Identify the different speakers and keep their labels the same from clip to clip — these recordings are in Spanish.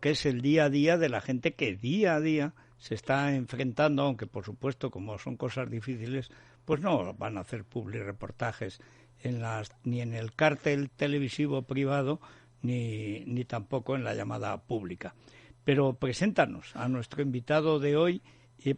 Speaker 1: que es el día a día de la gente que día a día se está enfrentando, aunque por supuesto, como son cosas difíciles, pues no van a hacer reportajes ni en el cártel televisivo privado, ni tampoco en la llamada pública. Pero preséntanos a nuestro invitado de hoy,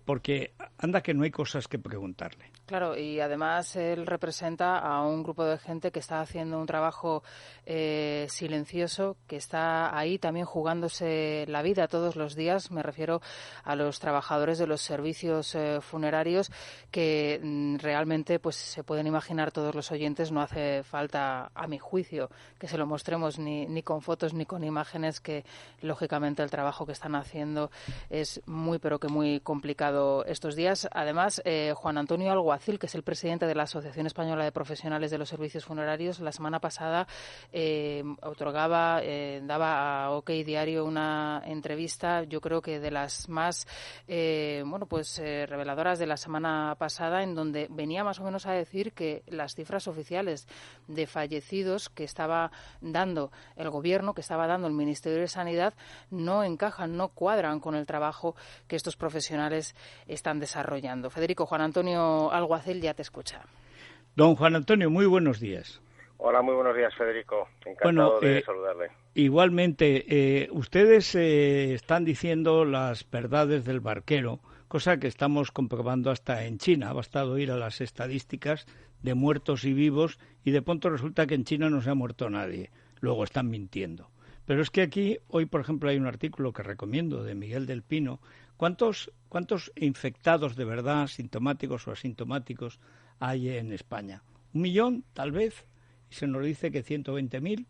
Speaker 1: porque anda que no hay cosas que preguntarle.
Speaker 2: Claro, y además él representa a un grupo de gente que está haciendo un trabajo silencioso, que está ahí también jugándose la vida todos los días. Me refiero a los trabajadores de los servicios funerarios que realmente, pues se pueden imaginar todos los oyentes, no hace falta, a mi juicio, que se lo mostremos ni con fotos ni con imágenes, que lógicamente el trabajo que están haciendo es muy, pero que muy complicado estos días. Además, Juan Antonio Alguacil, que es el presidente de la Asociación Española de Profesionales de los Servicios Funerarios, la semana pasada daba a OK Diario una entrevista, yo creo que de las más reveladoras de la semana pasada, en donde venía más o menos a decir que las cifras oficiales de fallecidos que estaba dando el Gobierno, que estaba dando el Ministerio de Sanidad, no encajan, no cuadran con el trabajo que estos profesionales están desarrollando. Federico, Juan Antonio Alguacil ya te escucha.
Speaker 1: Don Juan Antonio, muy buenos días.
Speaker 3: Hola, muy buenos días, Federico. Encantado de saludarle.
Speaker 1: Igualmente, ustedes están diciendo las verdades del barquero, cosa que estamos comprobando hasta en China. Ha bastado ir a las estadísticas de muertos y vivos y de pronto resulta que en China no se ha muerto nadie. Luego están mintiendo. Pero es que aquí, hoy, por ejemplo, hay un artículo que recomiendo de Miguel del Pino. ¿Cuántos infectados de verdad, sintomáticos o asintomáticos, hay en España? 1 millón, tal vez, y se nos dice que 120.000.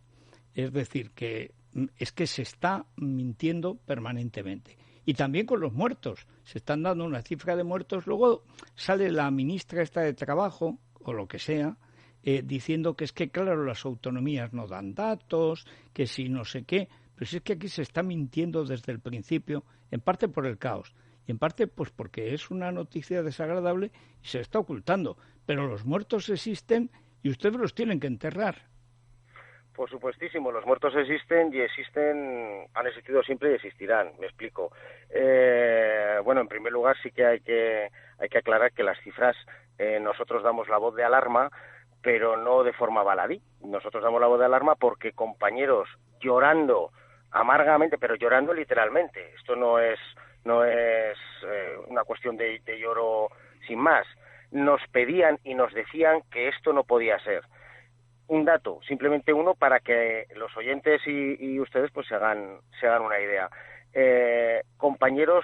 Speaker 1: Es decir, que es que se está mintiendo permanentemente. Y también con los muertos. Se están dando una cifra de muertos. Luego sale la ministra esta de Trabajo, o lo que sea, diciendo que es que, claro, las autonomías no dan datos, que si no sé qué. Pero si es que aquí se está mintiendo desde el principio, en parte por el caos, y en parte pues porque es una noticia desagradable y se está ocultando. Pero los muertos existen y ustedes los tienen que enterrar.
Speaker 3: Por supuestísimo, los muertos existen, han existido siempre y existirán, me explico. En primer lugar sí que hay que aclarar que las cifras, nosotros damos la voz de alarma, pero no de forma baladí. Nosotros damos la voz de alarma porque compañeros llorando amargamente, pero llorando literalmente. Esto no es una cuestión de lloro sin más. Nos pedían y nos decían que esto no podía ser. Un dato, simplemente uno, para que los oyentes y ustedes pues se hagan una idea. Compañeros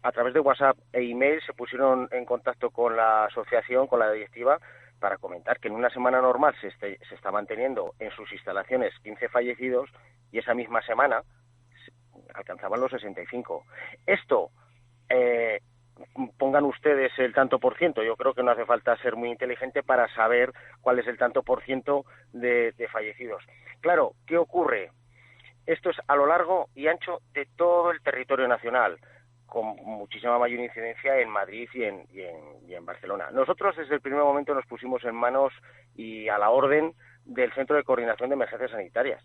Speaker 3: a través de WhatsApp e email se pusieron en contacto con la asociación, con la directiva, para comentar que en una semana normal se está manteniendo en sus instalaciones 15 fallecidos y esa misma semana alcanzaban los 65. Esto, pongan ustedes el tanto por ciento. Yo creo que no hace falta ser muy inteligente para saber cuál es el tanto por ciento de fallecidos. Claro, ¿qué ocurre? Esto es a lo largo y ancho de todo el territorio nacional, con muchísima mayor incidencia en Madrid y en Barcelona. Nosotros desde el primer momento nos pusimos en manos y a la orden del Centro de Coordinación de Emergencias Sanitarias.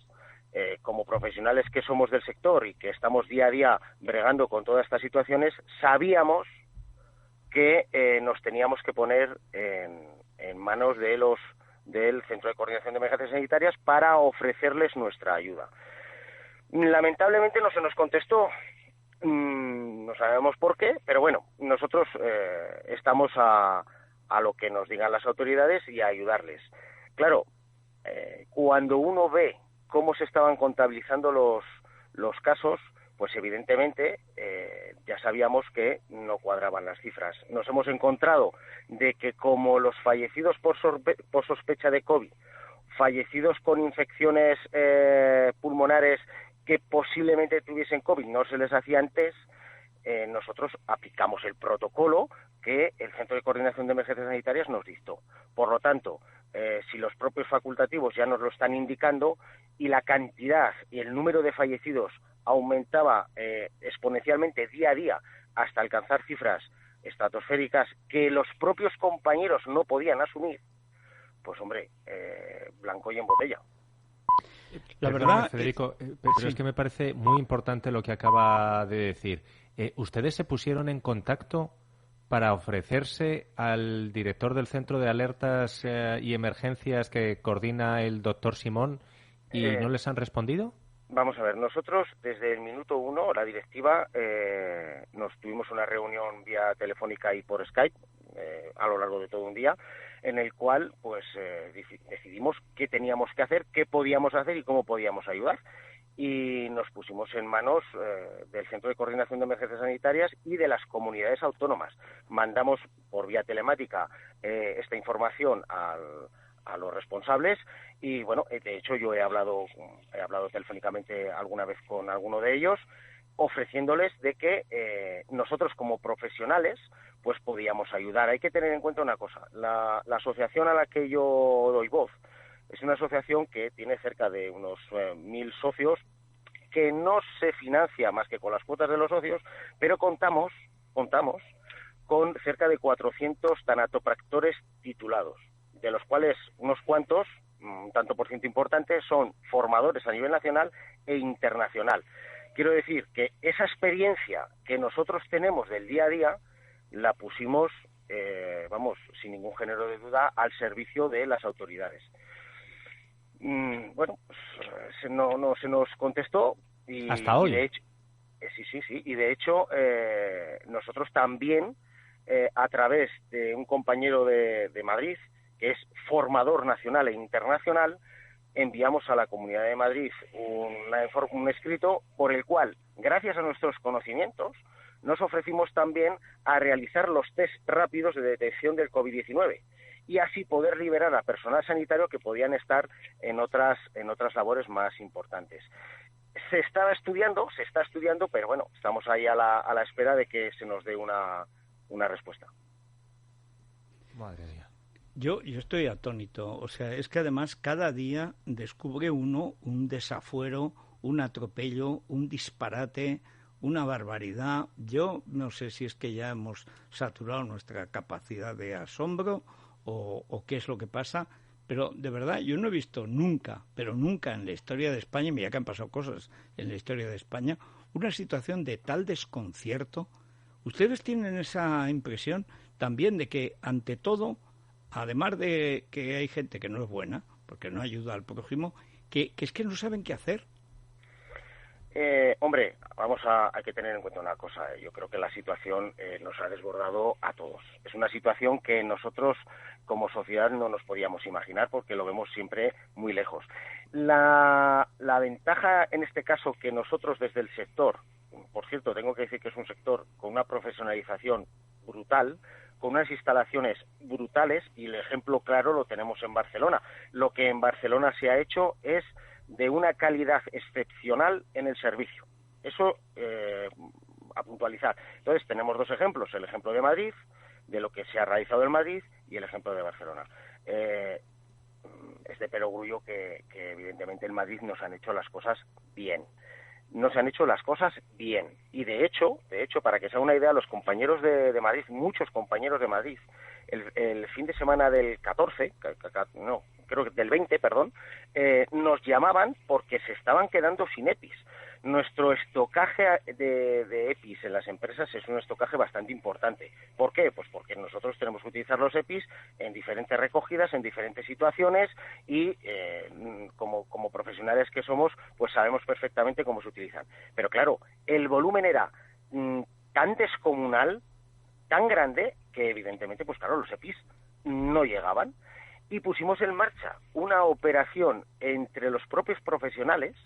Speaker 3: Como profesionales que somos del sector y que estamos día a día bregando con todas estas situaciones, sabíamos que nos teníamos que poner en manos del Centro de Coordinación de Emergencias Sanitarias para ofrecerles nuestra ayuda. Lamentablemente no se nos contestó. No sabemos por qué, pero bueno, nosotros estamos a lo que nos digan las autoridades y a ayudarles. Claro, cuando uno ve cómo se estaban contabilizando los casos, pues evidentemente ya sabíamos que no cuadraban las cifras. Nos hemos encontrado de que como los fallecidos por sospecha de COVID, fallecidos con infecciones pulmonares que posiblemente tuviesen COVID, no se les hacían test, nosotros aplicamos el protocolo que el Centro de Coordinación de Emergencias Sanitarias nos dictó. Por lo tanto, si los propios facultativos ya nos lo están indicando y la cantidad y el número de fallecidos aumentaba exponencialmente día a día hasta alcanzar cifras estratosféricas que los propios compañeros no podían asumir, pues hombre, blanco y en botella.
Speaker 1: La verdad,
Speaker 4: Federico, pero
Speaker 1: sí.
Speaker 4: es que me parece muy importante lo que acaba de decir. ¿Ustedes se pusieron en contacto para ofrecerse al director del Centro de Alertas y Emergencias que coordina el doctor Simón y no les han respondido?
Speaker 3: Vamos a ver, nosotros desde el minuto uno, la directiva, nos tuvimos una reunión vía telefónica y por Skype a lo largo de todo un día, en el cual pues decidimos qué teníamos que hacer, qué podíamos hacer y cómo podíamos ayudar. Y nos pusimos en manos del Centro de Coordinación de Emergencias Sanitarias y de las comunidades autónomas. Mandamos por vía telemática esta información a los responsables y, bueno, de hecho yo he hablado telefónicamente alguna vez con alguno de ellos, ofreciéndoles de que nosotros como profesionales pues podíamos ayudar. Hay que tener en cuenta una cosa, la asociación a la que yo doy voz es una asociación que tiene cerca de unos 1.000 socios, que no se financia más que con las cuotas de los socios, pero contamos con cerca de 400 tanatopractores titulados, de los cuales unos cuantos, un tanto por ciento importante, son formadores a nivel nacional e internacional. Quiero decir que esa experiencia que nosotros tenemos del día a día la pusimos, sin ningún género de duda, al servicio de las autoridades. Bueno, pues no se nos contestó y
Speaker 4: hasta hoy.
Speaker 3: Y de hecho, sí, y de hecho nosotros también a través de un compañero de Madrid que es formador nacional e internacional, enviamos a la Comunidad de Madrid un escrito por el cual, gracias a nuestros conocimientos, nos ofrecimos también a realizar los test rápidos de detección del COVID-19 y así poder liberar a personal sanitario que podían estar en otras labores más importantes. Se está estudiando, pero bueno, estamos ahí a la espera de que se nos dé una respuesta.
Speaker 4: Madre mía.
Speaker 1: Yo estoy atónito, o sea, es que además cada día descubre uno un desafuero, un atropello, un disparate, una barbaridad. Yo no sé si es que ya hemos saturado nuestra capacidad de asombro o qué es lo que pasa, pero de verdad yo no he visto nunca, pero nunca en la historia de España, mira que han pasado cosas en la historia de España, una situación de tal desconcierto. ¿Ustedes tienen esa impresión también de que ante todo, además de que hay gente que no es buena, porque no ayuda al prójimo, que es que no saben qué hacer?
Speaker 3: Hombre, hay que tener en cuenta una cosa. Yo creo que la situación nos ha desbordado a todos. Es una situación que nosotros como sociedad no nos podíamos imaginar porque lo vemos siempre muy lejos. La ventaja en este caso que nosotros desde el sector, por cierto, tengo que decir que es un sector con una profesionalización brutal, con unas instalaciones brutales, y el ejemplo claro lo tenemos en Barcelona. Lo que en Barcelona se ha hecho es de una calidad excepcional en el servicio. Eso a puntualizar. Entonces tenemos dos ejemplos, el ejemplo de Madrid, de lo que se ha realizado en Madrid, y el ejemplo de Barcelona. Es de perogrullo que evidentemente en Madrid no se han hecho las cosas bien. No se han hecho las cosas bien. Y de hecho, para que se haga una idea, los compañeros de Madrid, muchos compañeros de Madrid, el fin de semana del 14, creo que del 20, nos llamaban porque se estaban quedando sin EPIs. Nuestro estocaje de EPIs en las empresas es un estocaje bastante importante. ¿Por qué? Pues porque nosotros tenemos que utilizar los EPIs en diferentes recogidas, en diferentes situaciones y como profesionales que somos, pues sabemos perfectamente cómo se utilizan. Pero claro, el volumen era tan descomunal, tan grande, que evidentemente, pues claro, los EPIs no llegaban. Y pusimos en marcha una operación entre los propios profesionales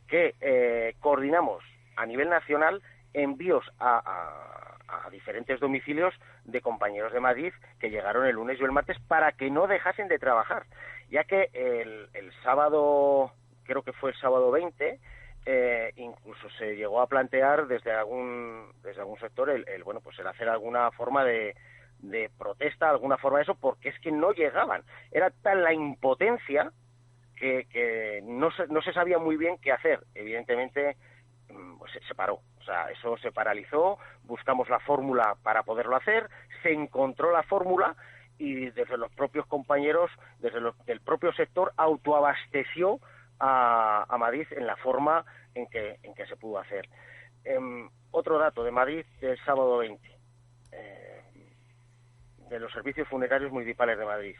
Speaker 3: que coordinamos a nivel nacional envíos a diferentes domicilios de compañeros de Madrid que llegaron el lunes y el martes para que no dejasen de trabajar, ya que el sábado, creo que fue el sábado 20, incluso se llegó a plantear desde algún sector el hacer alguna forma de protesta, alguna forma de eso, porque es que no llegaban. Era tal la impotencia que no se sabía muy bien qué hacer. Evidentemente, pues se paró. O sea, eso se paralizó, buscamos la fórmula para poderlo hacer, se encontró la fórmula y desde los propios compañeros, del propio sector, autoabasteció a Madrid en la forma en que se pudo hacer. Otro dato de Madrid del sábado 20, de los servicios funerarios municipales de Madrid.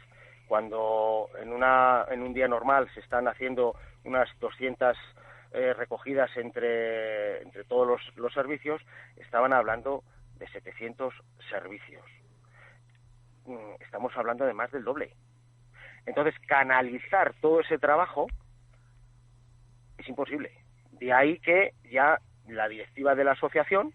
Speaker 3: Cuando en un día normal se están haciendo unas 200 recogidas entre todos los servicios, estaban hablando de 700 servicios. Estamos hablando de más del doble. Entonces, canalizar todo ese trabajo es imposible. De ahí que ya la directiva de la asociación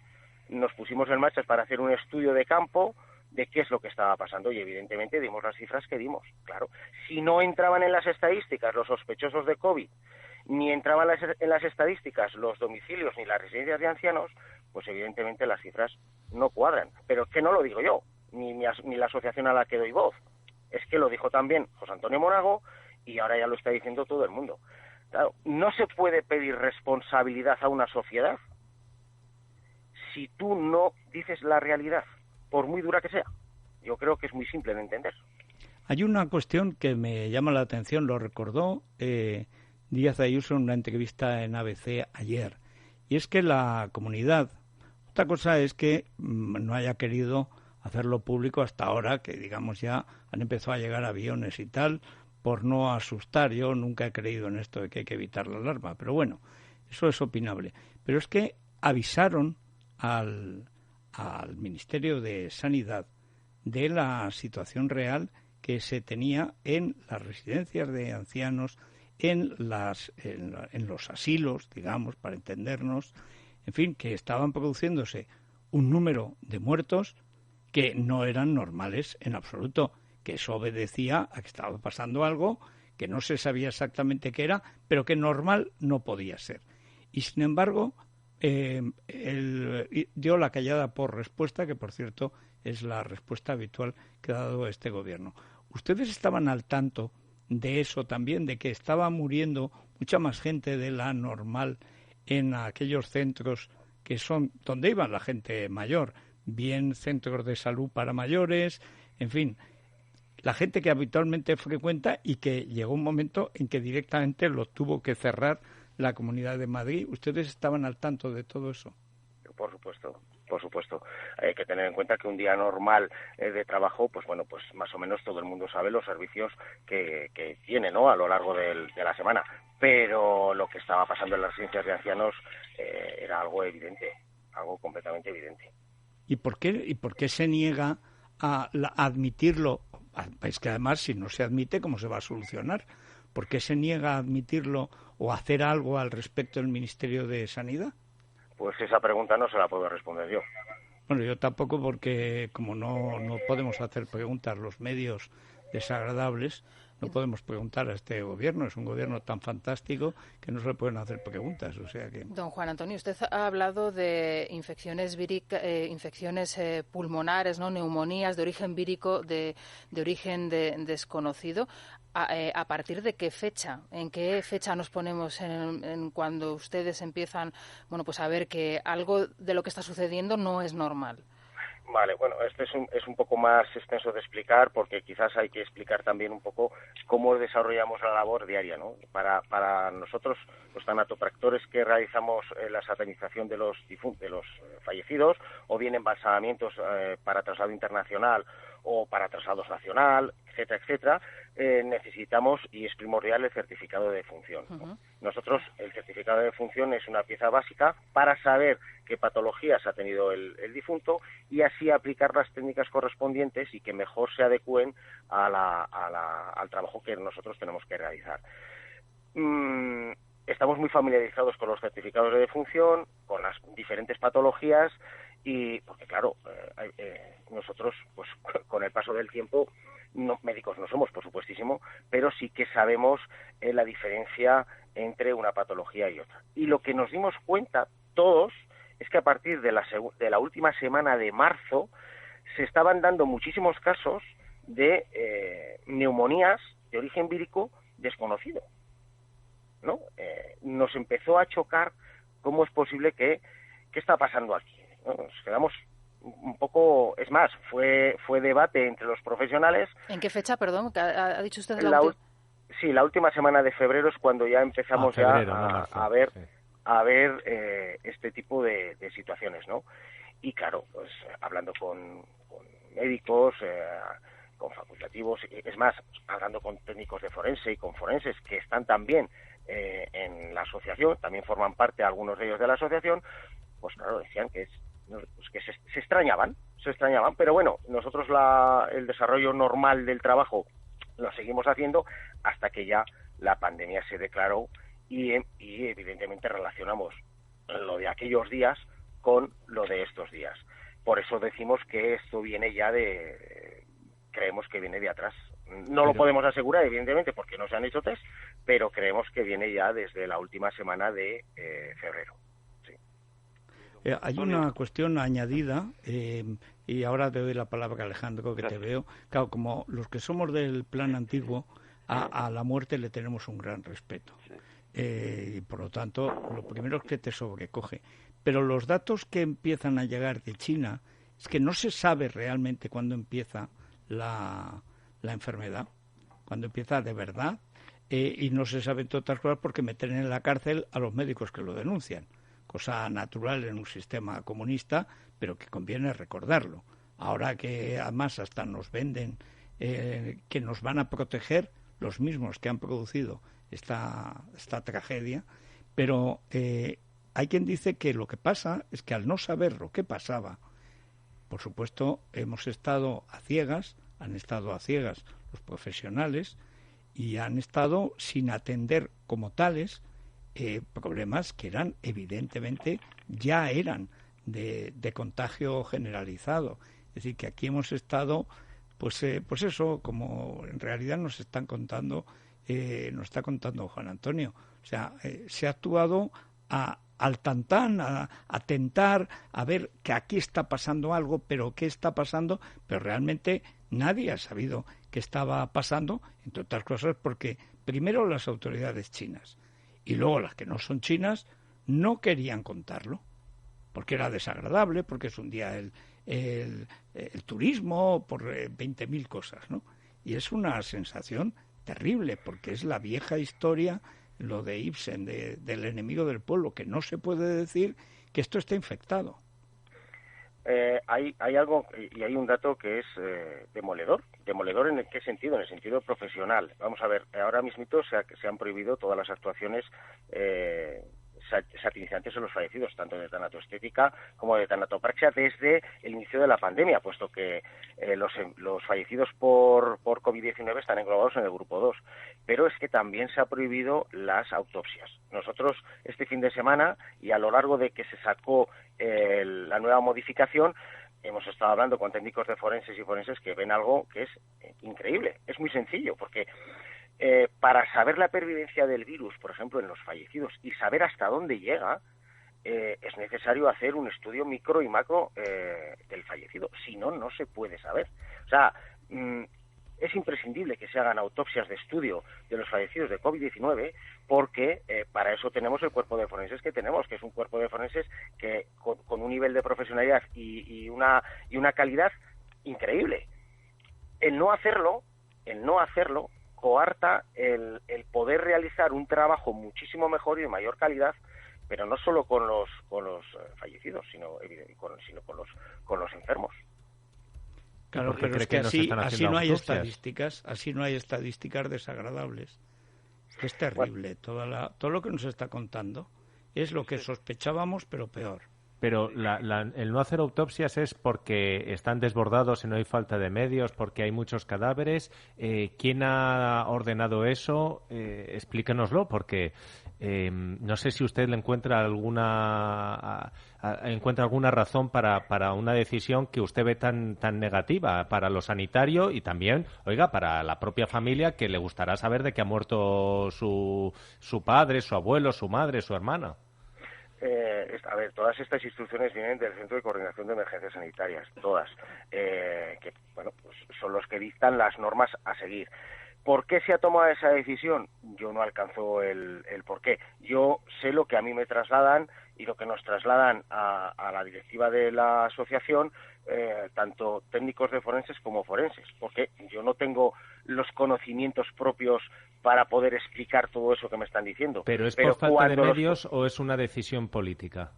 Speaker 3: nos pusimos en marcha para hacer un estudio de campo de qué es lo que estaba pasando y evidentemente dimos las cifras que dimos. Claro, si no entraban en las estadísticas los sospechosos de COVID, ni entraban en las estadísticas los domicilios ni las residencias de ancianos, pues evidentemente las cifras no cuadran. Pero que no lo digo yo, ni la asociación a la que doy voz. Es que lo dijo también José Antonio Monago y ahora ya lo está diciendo todo el mundo. Claro, no se puede pedir responsabilidad a una sociedad si tú no dices la realidad, por muy dura que sea. Yo creo que es muy simple de entender.
Speaker 1: Hay una cuestión que me llama la atención, lo recordó Díaz Ayuso en una entrevista en ABC ayer, y es que la comunidad, otra cosa es que no haya querido hacerlo público hasta ahora, que digamos ya han empezado a llegar aviones y tal, por no asustar. Yo nunca he creído en esto de que hay que evitar la alarma, pero bueno, eso es opinable. Pero es que avisaron al Ministerio de Sanidad de la situación real que se tenía en las residencias de ancianos, en los asilos, digamos, para entendernos, en fin, que estaban produciéndose un número de muertos que no eran normales en absoluto, que eso obedecía a que estaba pasando algo que no se sabía exactamente qué era, pero que normal no podía ser. Y sin embargo, él dio la callada por respuesta, que por cierto es la respuesta habitual que ha dado este gobierno. ¿Ustedes estaban al tanto de eso también, de que estaba muriendo mucha más gente de la normal en aquellos centros que son donde iba la gente mayor, bien centros de salud para mayores, en fin, la gente que habitualmente frecuenta y que llegó un momento en que directamente lo tuvo que cerrar la Comunidad de Madrid? ¿Ustedes estaban al tanto de todo eso?
Speaker 3: Por supuesto. Hay que tener en cuenta que un día normal de trabajo, pues bueno, pues más o menos todo el mundo sabe los servicios que tiene, ¿no?, a lo largo de la semana. Pero lo que estaba pasando en las residencias de ancianos era algo evidente, algo completamente evidente.
Speaker 1: ¿Y por qué se niega a admitirlo? Es que además, si no se admite, ¿cómo se va a solucionar? ¿Por qué se niega a admitirlo o a hacer algo al respecto del Ministerio de Sanidad?
Speaker 3: Pues esa pregunta no se la puedo responder yo.
Speaker 1: Bueno, yo tampoco, porque como no podemos hacer preguntas los medios desagradables, no podemos preguntar a este gobierno. Es un gobierno tan fantástico que no se le pueden hacer preguntas. O sea que...
Speaker 2: Don Juan Antonio, usted ha hablado de infecciones pulmonares, ¿no?, neumonías de origen vírico, de origen desconocido. ¿A partir de qué fecha? ¿En qué fecha nos ponemos en cuando ustedes empiezan, bueno, pues a ver que algo de lo que está sucediendo no es normal?
Speaker 3: Vale, bueno, este es un poco más extenso de explicar, porque quizás hay que explicar también un poco cómo desarrollamos la labor diaria, ¿no? Para nosotros, los tanatopractores que realizamos la satanización de los fallecidos, o bien embalsamamientos para traslado internacional o para traslados nacional, etcétera, etcétera, necesitamos, y es primordial, el certificado de defunción, ¿no?
Speaker 2: Uh-huh.
Speaker 3: Nosotros, el certificado de defunción es una pieza básica para saber qué patologías ha tenido el difunto y así aplicar las técnicas correspondientes y que mejor se adecúen al trabajo que nosotros tenemos que realizar. Estamos muy familiarizados con los certificados de defunción, con las diferentes patologías, y porque claro, nosotros pues con el paso del tiempo, médicos no somos, por supuestísimo, pero sí que sabemos la diferencia entre una patología y otra. Y lo que nos dimos cuenta todos es que a partir de la última semana de marzo se estaban dando muchísimos casos de neumonías de origen vírico desconocido, ¿no? Nos empezó a chocar cómo es posible ¿qué está pasando aquí? ¿No? Nos quedamos un poco, es más, fue debate entre los profesionales.
Speaker 2: ¿En qué fecha, perdón? ¿Ha dicho usted
Speaker 3: Sí, la última semana de febrero es cuando ya empezamos
Speaker 4: febrero,
Speaker 3: ya
Speaker 4: no marzo,
Speaker 3: a ver,
Speaker 4: sí.
Speaker 3: este tipo de situaciones, ¿no? Y claro, pues hablando con médicos, con facultativos, es más, hablando con técnicos de forense y con forenses que están también en la asociación, también forman parte algunos de ellos de la asociación, pues claro, decían que pues que se extrañaban, pero bueno, nosotros el desarrollo normal del trabajo lo seguimos haciendo hasta que ya la pandemia se declaró y evidentemente relacionamos lo de aquellos días con lo de estos días. Por eso decimos que esto viene ya creemos que viene de atrás. No lo podemos asegurar, evidentemente, porque no se han hecho test, pero creemos que viene ya desde la última semana de febrero. Sí.
Speaker 1: Hay una cuestión añadida, y ahora te doy la palabra a Alejandro, que te veo. Claro, como los que somos del plan antiguo, a la muerte le tenemos un gran respeto. Y por lo tanto, lo primero es que te sobrecoge. Pero los datos que empiezan a llegar de China es que no se sabe realmente cuándo empieza la enfermedad, cuándo empieza de verdad, y no se sabe, entre otras cosas, porque meten en la cárcel a los médicos que lo denuncian, cosa natural en un sistema comunista, pero que conviene recordarlo. Ahora que además hasta nos venden que nos van a proteger los mismos que han producido esta tragedia, pero hay quien dice que lo que pasa es que al no saber lo que pasaba, por supuesto, han estado a ciegas los profesionales y han estado sin atender como tales problemas que eran, evidentemente, ya eran de contagio generalizado. Es decir, que aquí hemos estado, pues eso, como en realidad nos está contando Juan Antonio. O sea, se ha actuado al tantán, a tentar, a ver que aquí está pasando algo, pero qué está pasando, pero realmente nadie ha sabido qué estaba pasando, entre otras cosas porque primero las autoridades chinas y luego las que no son chinas no querían contarlo, porque era desagradable, porque es un día el turismo, por 20.000 cosas, ¿no? Y es una sensación terrible, porque es la vieja historia, lo de Ibsen, del enemigo del pueblo, que no se puede decir que esto está infectado.
Speaker 3: Hay algo y hay un dato que es demoledor en el qué sentido, en el sentido profesional. Vamos a ver, ahora mismito se han prohibido todas las actuaciones satinizantes en los fallecidos, tanto de tanatoestética como de tanatopraxia, desde el inicio de la pandemia, puesto que los fallecidos por COVID-19 están englobados en el grupo 2. Pero es que también se ha prohibido las autopsias. Nosotros este fin de semana, y a lo largo de que se sacó la nueva modificación, hemos estado hablando con técnicos de forenses y forenses que ven algo que es increíble. Es muy sencillo, porque para saber la pervivencia del virus, por ejemplo, en los fallecidos, y saber hasta dónde llega, es necesario hacer un estudio micro y macro del fallecido. Si no, no se puede saber. O sea, es imprescindible que se hagan autopsias de estudio de los fallecidos de COVID-19 porque para eso tenemos el cuerpo de forenses que tenemos, que es un cuerpo de forenses que con un nivel de profesionalidad y una calidad increíble. El no hacerlo coarta el poder realizar un trabajo muchísimo mejor y de mayor calidad, pero no solo con los fallecidos, sino con los enfermos.
Speaker 1: Claro, pero es que así no hay estadísticas, desagradables. Es terrible, todo lo que nos está contando es lo que sospechábamos, pero peor.
Speaker 4: Pero el no hacer autopsias es porque están desbordados y no hay falta de medios, porque hay muchos cadáveres. ¿Quién ha ordenado eso? Explíquenoslo, porque no sé si usted le encuentra alguna razón para una decisión que usted ve tan negativa para lo sanitario y también, oiga, para la propia familia, que le gustará saber de que ha muerto su padre, su abuelo, su madre, su hermana.
Speaker 3: A ver, todas estas instrucciones vienen del Centro de Coordinación de Emergencias Sanitarias, todas, que bueno, pues son los que dictan las normas a seguir. ¿Por qué se ha tomado esa decisión? Yo no alcanzo el por qué. Yo sé lo que a mí me trasladan y lo que nos trasladan a la directiva de la asociación, tanto técnicos de forenses como forenses, porque yo no tengo los conocimientos propios para poder explicar todo eso que me están diciendo.
Speaker 4: ¿Pero es por falta de medios o es una decisión política?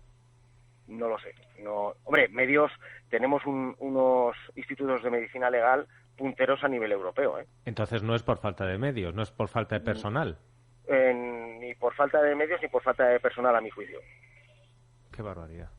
Speaker 3: No lo sé. No, hombre, medios, tenemos unos institutos de medicina legal punteros a nivel europeo, ¿eh?
Speaker 4: Entonces no es por falta de medios, no es por falta de personal.
Speaker 3: Ni por falta de medios ni por falta de personal, a mi juicio.
Speaker 4: Qué barbaridad.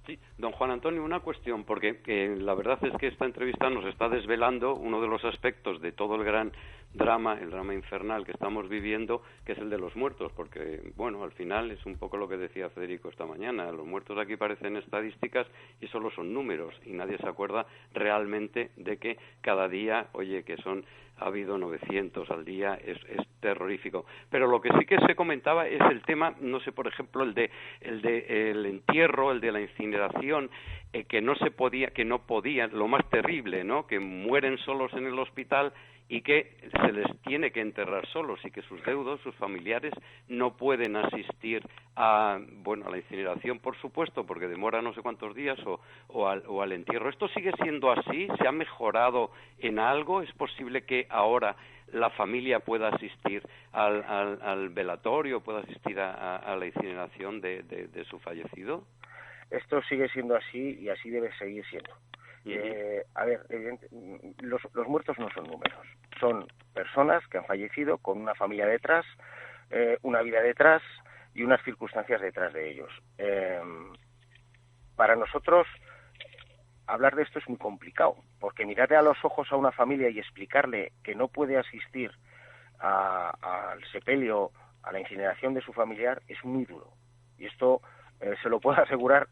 Speaker 5: Sí, don Juan Antonio, una cuestión, porque la verdad es que esta entrevista nos está desvelando uno de los aspectos de todo el gran drama, el drama infernal que estamos viviendo, que es el de los muertos, porque, bueno, al final es un poco lo que decía Federico esta mañana, los muertos aquí parecen estadísticas y solo son números, y nadie se acuerda realmente de que cada día, oye, que ha habido 900 al día, es terrorífico. Pero lo que sí que se comentaba es el tema, no sé, por ejemplo, el entierro, el de la incineración, que no podían, lo más terrible, ¿no? Que mueren solos en el hospital y que se les tiene que enterrar solos y que sus deudos, sus familiares, no pueden asistir a la incineración, por supuesto, porque demora no sé cuántos días, o al entierro. ¿Esto sigue siendo así? ¿Se ha mejorado en algo? ¿Es posible que ahora la familia pueda asistir al velatorio, pueda asistir a la incineración de su fallecido?
Speaker 3: Esto sigue siendo así y así debe seguir siendo. A ver, los muertos no son números, son personas que han fallecido con una familia detrás, una vida detrás y unas circunstancias detrás de ellos. Para nosotros hablar de esto es muy complicado, porque mirarle a los ojos a una familia y explicarle que no puede asistir al sepelio, a la incineración de su familiar, es muy duro. Y esto se lo puedo asegurar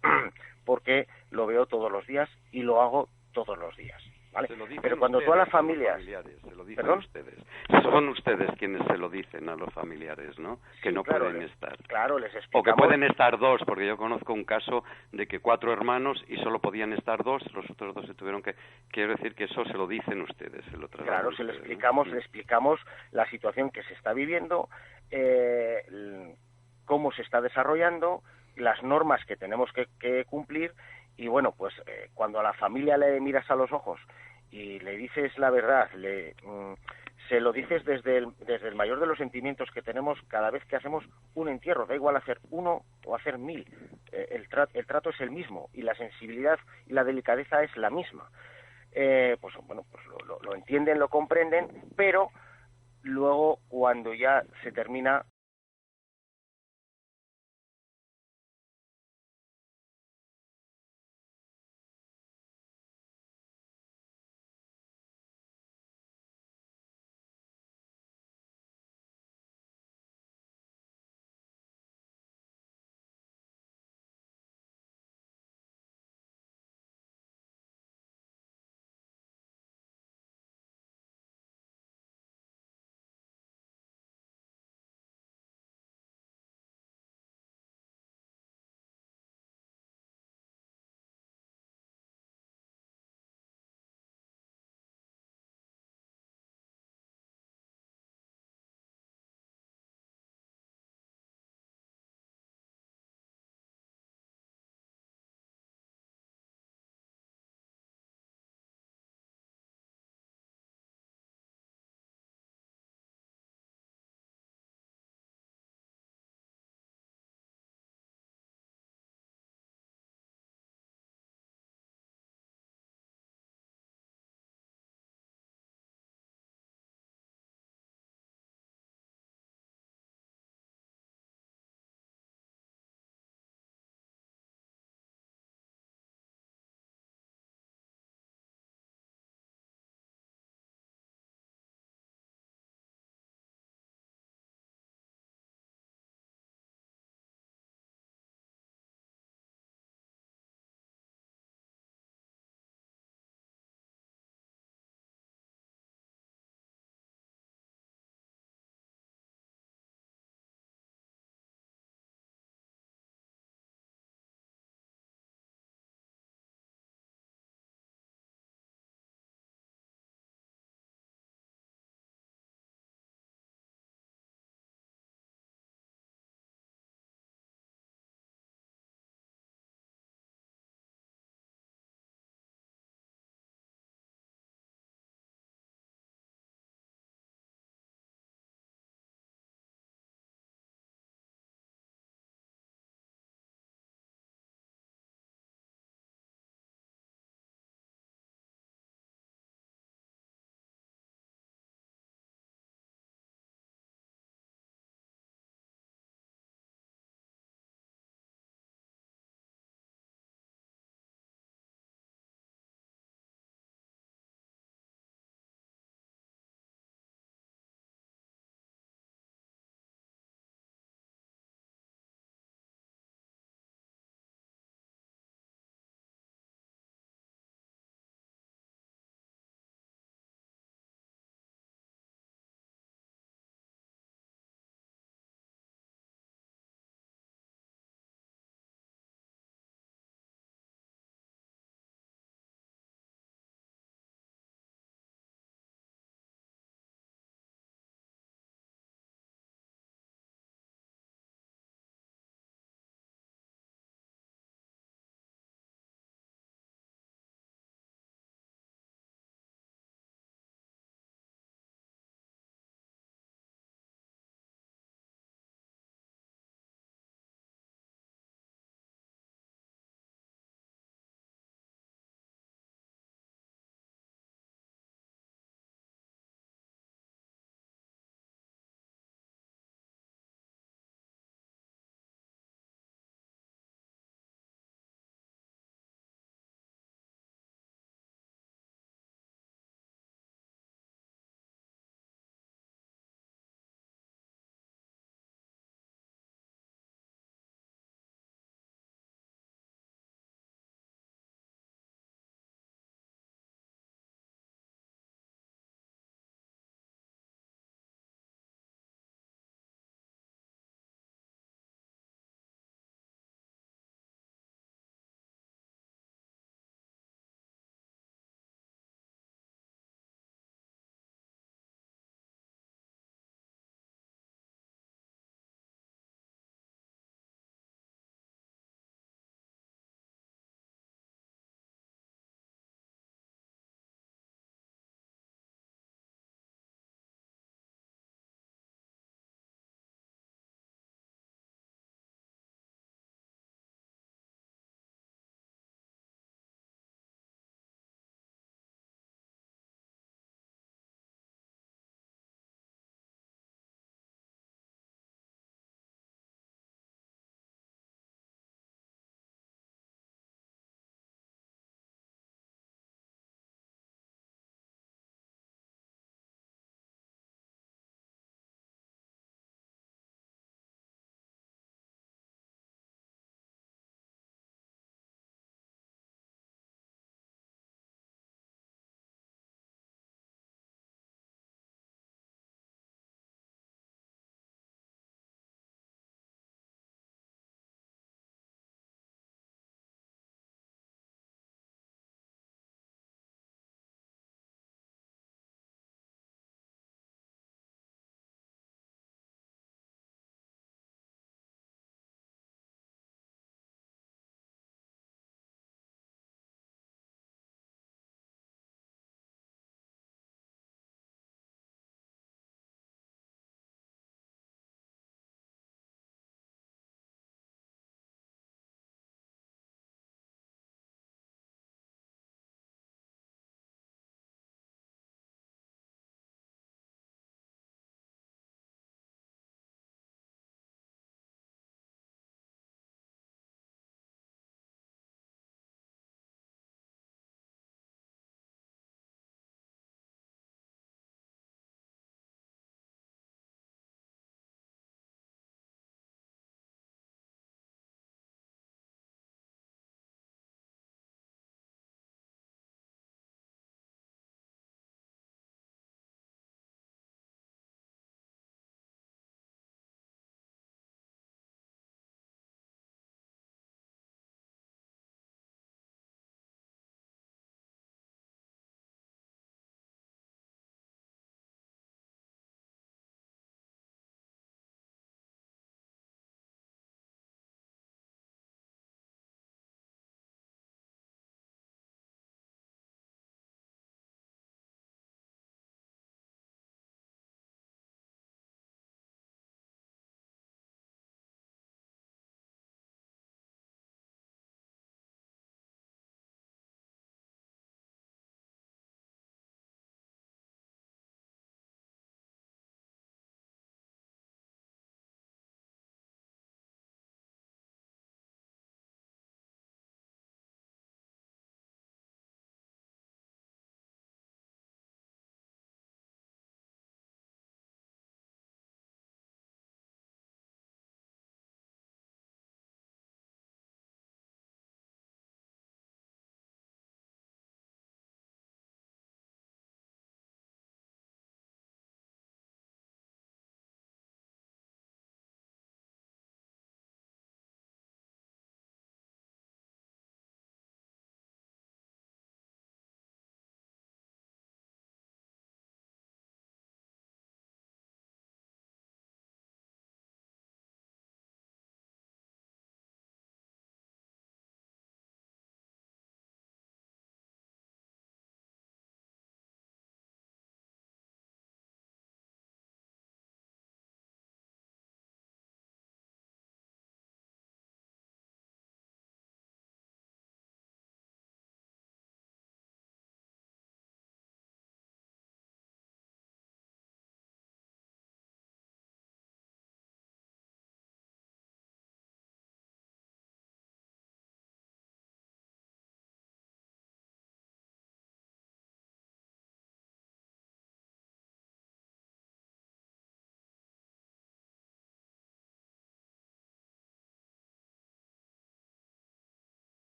Speaker 3: porque lo veo todos los días y lo hago todos los días, ¿vale? Pero cuando todas las familias...
Speaker 5: Se lo dicen
Speaker 3: ¿Perdón?
Speaker 5: ustedes. Son ustedes quienes se lo dicen a los familiares, ¿no? Que
Speaker 3: sí,
Speaker 5: no
Speaker 3: claro,
Speaker 5: pueden estar.
Speaker 3: Claro, les explicamos...
Speaker 5: O que pueden estar dos, porque yo conozco un caso de que 4 hermanos y solo podían estar 2, los otros 2 se tuvieron que... Quiero decir que eso se lo dicen ustedes, se lo trasladan.
Speaker 3: Claro,
Speaker 5: ustedes,
Speaker 3: le explicamos la situación que se está viviendo, cómo se está desarrollando, las normas que tenemos que cumplir, y bueno, pues cuando a la familia le miras a los ojos y le dices la verdad, se lo dices desde el mayor de los sentimientos que tenemos cada vez que hacemos un entierro, da igual hacer 1 o hacer 1000, el trato es el mismo y la sensibilidad y la delicadeza es la misma. Pues bueno, pues lo entienden, lo comprenden, pero luego cuando ya se termina,